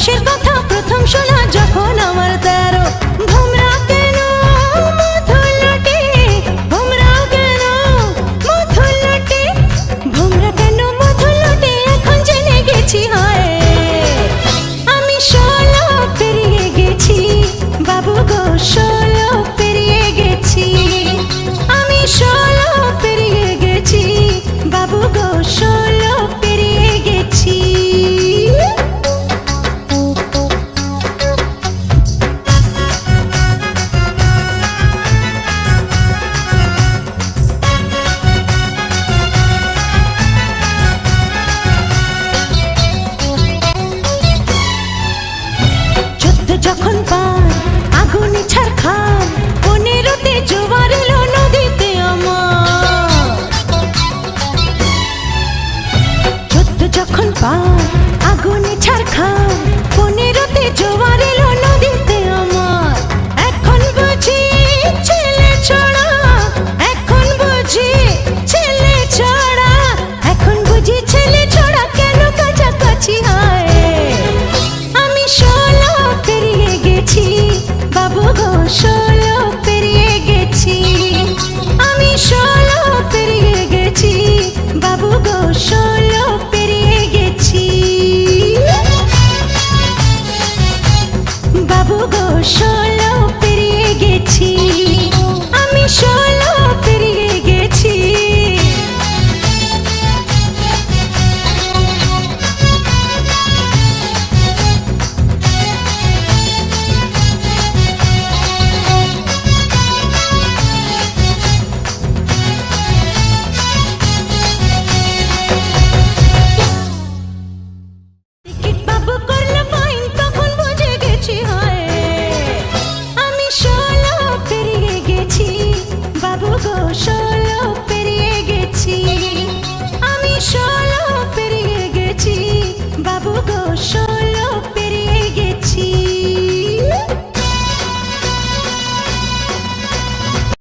বয়সের কথা প্রথম শোনা যখন আমার 13, ভোমরা কেন মধুর লটে, ভোমরা কেন মধুর লটে, ভোমরা কেন মধুর লটে, এখন জেনে গেছি হয় আমি 16 পেরিয়ে গেছি বাবু গো, 16 পেরিয়ে গেছি আমি, 16 পেরিয়ে গেছি বাবু গো, 16 পেরিয়ে গেছি। যখন পার আগুনে ছারখার, 15তে জোয়ার এলো নদীতে আমার, 14 যখন পার আগুনে ছারখার, 15তে জোয়ার এলো নদীতে আমার। এখন বুঝি ছেলে ছড়া, এখন বুঝি ছেলে ছড়া, এখন বুঝি ছেলে ছড়া, কেন কাছাকাছি হয় আমি 16 পেরিয়ে গেছি বাবু গো, 16 পেরিয়ে গেছি আমি, 16 পেরিয়ে গেছি বাবু গো, 16 পেরিয়ে গেছি বাবু গো, 16 পেরিয়ে গেছি আমি, 16 পেরিয়ে গেছি। বাবু করলো ফাইন, তখন বুঝে গেছি হয় আমি 16 পেরিয়ে গেছি বাবু গো, 16